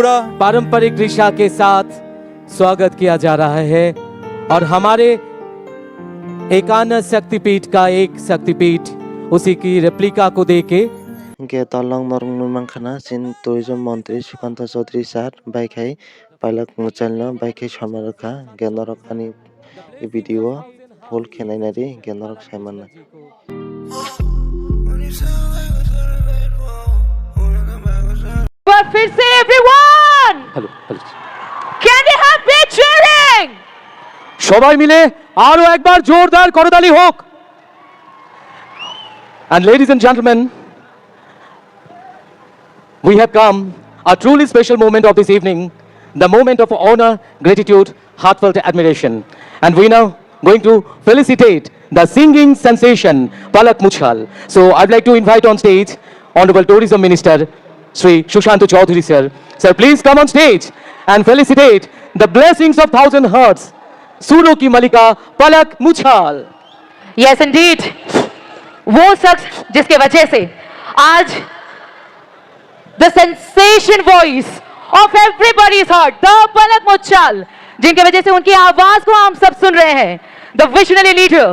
पारंपरिक ऋषा के साथ स्वागत किया जा रहा है और हमारे एकानन शक्तिपीठ का एक शक्तिपीठ उसी की रेप्लिका को देके तलंग नरंग नुमांखाना चीन टूरिज्म मंत्री सुकांत चौधरी सर बाइखाई पाइलक मुचालनो बाइखाई शर्मारखा गेनरकानी वीडियो फुल खेनाइनारी गेनरक साइमन फिर से everyone can you have big cheering সবাই মিলে আরো একবার জোরদার করতালি হোক। And ladies and gentlemen, we have come a truly special moment of this evening, the moment of honor, gratitude, heartfelt admiration. And we now going to felicitate the singing sensation Palak Muchal. So I'd like to invite on stage Honorable Tourism Minister Sri Sushant Chaudhary sir. Sir, please come on stage and felicitate the blessings of thousand hearts, Suro ki Malika Palak Muchal. yes indeed वो शख्स जिसके वजह से आज the sensation voice of everybody's heart, the Palak Muchal, जिनके वजह से उनकी आवाज को हम सब सुन रहे हैं, the visionary leader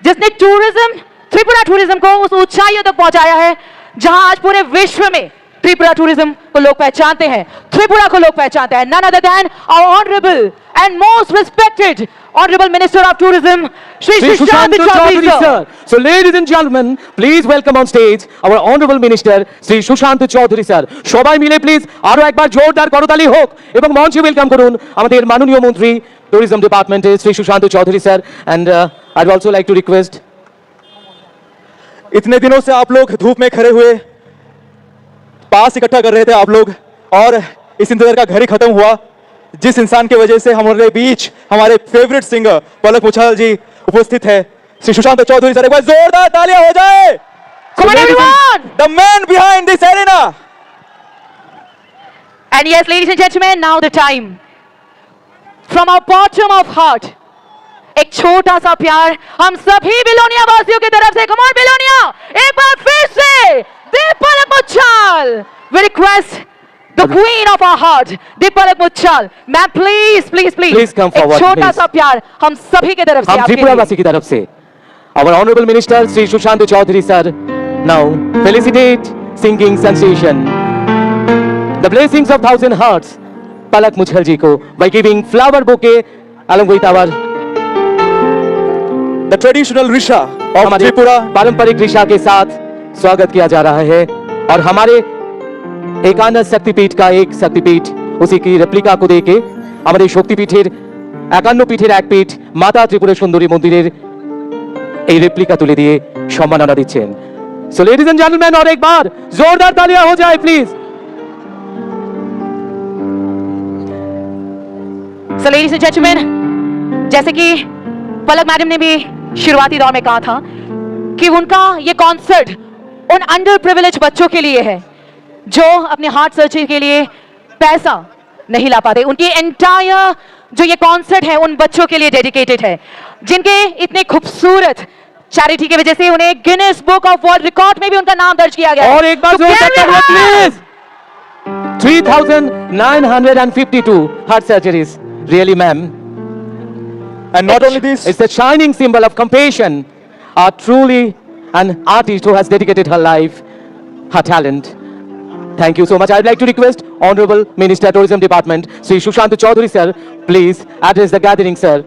जिसने टूरिज्म त्रिपुरा टूरिज्म को उस ऊंचाइयों तक पहुंचाया है जहां आज पूरे विश्व में त्रिपुरा टूरिज्म को लोग पहचानते हैं, त्रिपुरा को लोग पहचानते हैं, none other than our honorable and most respected honorable minister of tourism Shri Sushant Chaudhary sir. So ladies and gentlemen, please welcome on stage our honorable minister Shri Sushant Chaudhary sir. সবাই মিলে please আরো একবার জোরদার করতালি হোক এবং মঞ্চে welcome করুন আমাদের মাননীয় মন্ত্রী ট্যুরিজম ডিপার্টমেন্টের Shri Sushanta Chowdhury sir. And I'd also like to request, इतने दिनों से आप लोग धूप में खड़े हुए पास इकट्ठा कर रहे थे आप लोग, और इस इंतजार का घर ही खत्म हुआ जिस इंसान की वजह से हमारे बीच हमारे फेवरेट सिंगर पलक मुछाल जी उपस्थित है, श्री सुशांत चौधरी सर। एक बार जोरदार तालियां हो जाए। Come on everyone! The man behind this arena. And yes, ladies and gentlemen, now the time from our bottom of heart, एक छोटा सा प्यार हम सभी बिलोनिया वासियों की तरफ से। कम ऑन बिलोनिया, एक बार फिर से Deep Palak Muchhal. We request the queen of our heart, Deep Palak Muchhal, ma'am please please please Please come forward, एक छोटा please. सा प्यार हम सभी की तरफ से हम आपके लिए। त्रिपुरावासी की तरफ से our honorable minister Sri Sushant Chaudhary sir now felicitate singing sensation the blessings of thousand hearts Palak Muchal ji ko by giving flower bouquet along with our The traditional Risha of हमारे Tripura. पारंपरिक ऋषा के साथ स्वागत किया जा रहा है और हमारे एकानन शक्तिपीठ का एक शक्तिपीठ उसी की रेप्लिका को देके हमारे शक्तिपीठের 51 পীঠের এক পীঠ মাতা ত্রিপুরা সুন্দরী মন্দিরের এই রেপ্লিকা তুলে দিয়ে সম্মাননা দিচ্ছেন। সো লেডিজ এন্ড জেন্টলম্যান, और एक बार जोरदार तालियां हो जाए please. So ladies and gentlemen, जैसे कि पलक मैडम ने भी शुरुआती दौर में कहा था कि उनका ये कॉन्सर्ट उन अंडर प्रिविलेज बच्चों के लिए है जो अपने हार्ट सर्जरी के लिए पैसा नहीं ला पाते। उनकी एंटायर जो ये कॉन्सर्ट है उन बच्चों के लिए डेडिकेटेड है जिनके इतने खूबसूरत चैरिटी की वजह से उन्हें Guinness book of world record में भी उनका नाम दर्ज किया गया है। और एक बार तो जोरदार can we तालियां have- please. 3952 heart surgeries, really ma'am. And not only this, It's a shining symbol of compassion, truly an artist who has dedicated her life, her talent. Thank you so much. I'd like to request Honorable Minister Tourism Department, Sri Sushant Chaudhary sir, please address the gathering, sir.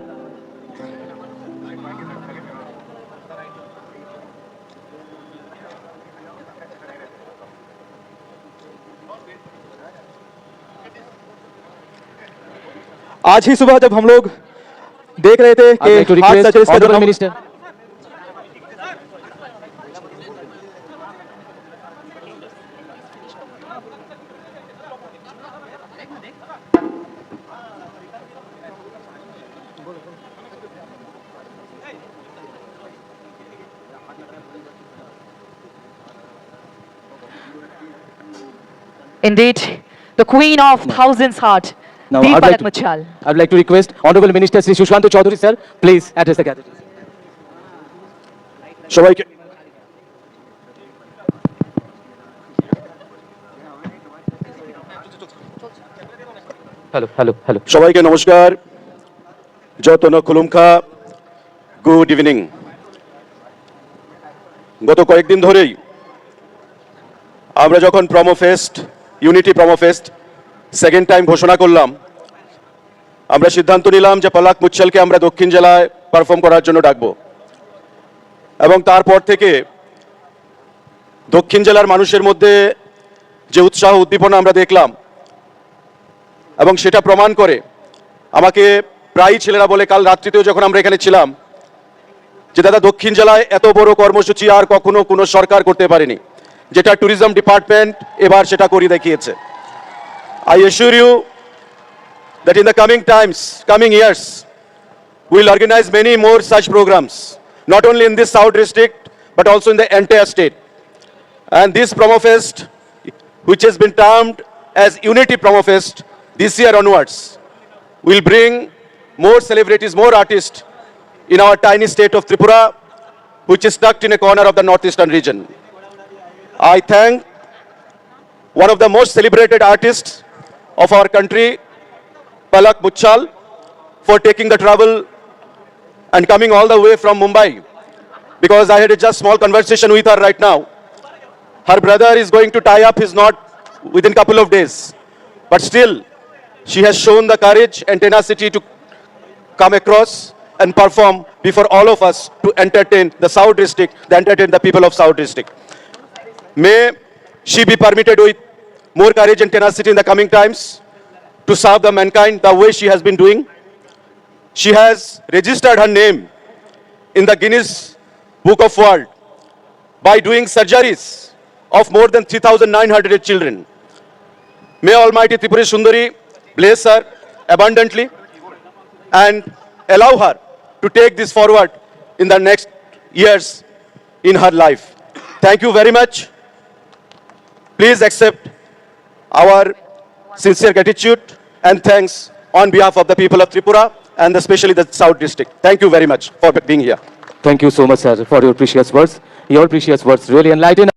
आज ही सुबह जब हम लोग देख रहे थे I'd like to कि heart request surgeries का Honorable जो Minister. Indeed, the queen of thousands heart, Now, Deep I'd like Palak to- Muchal. I'd like to request Honorable Minister Sri Sushant Chaudhary sir, please address the gathering. সবাইকে hello. সবাইকে নমস্কার যতন খুলুমখা good evening গত কয়েকদিন ধরেই আমরা যখন প্রমোফেস্ট unity প্রমোফেস্ট second time ঘোষণা করলাম আমরা সিদ্ধান্ত নিলাম যে পলাক মুচ্ছলকে আমরা দক্ষিণ জেলায় পারফর্ম করার জন্য ডাকবো এবং তারপর থেকে দক্ষিণ জেলার মানুষের মধ্যে যে উৎসাহ উদ্দীপনা আমরা দেখলাম এবং সেটা প্রমাণ করে আমাকে প্রায়ই ছেলেরা বলে কাল রাত্রিতেও যখন আমরা এখানে ছিলাম যে দাদা দক্ষিণ জেলায় এত বড় কর্মসূচি আর কখনো কোনো সরকার করতে পারেনি যেটা ট্যুরিজম ডিপার্টমেন্ট এবার সেটা করে দেখিয়েছে I assure you that in the coming years we'll organize many more such programs not only in this South district but also in the entire state and this Promofest which has been termed as Unity Promofest this year onwards will bring more celebrities, more artists in our tiny state of Tripura, which is tucked in a corner of the northeastern region. I thank one of the most celebrated artists of our country, Palak Muchal, for taking the travel and coming all the way from Mumbai, because I had a just small conversation with her right now. Her brother is going to tie up his knot within a couple of days, but still, she has shown the courage and tenacity to come across and perform before all of us to entertain the South District, to entertain the people of South District. May she be permitted with more courage and tenacity in the coming times to serve the mankind the way she has been doing. She has registered her name in the Guinness Book of World by doing surgeries of more than 3,900 children. May Almighty Tripura Sundari bless her abundantly and allow her to take this forward in the next years in her life. Thank you very much. Please accept our sincere gratitude and thanks on behalf of the people of Tripura and especially the South District. Thank you very much for being here. Thank you so much, sir, for your precious words. Your precious words really enlighten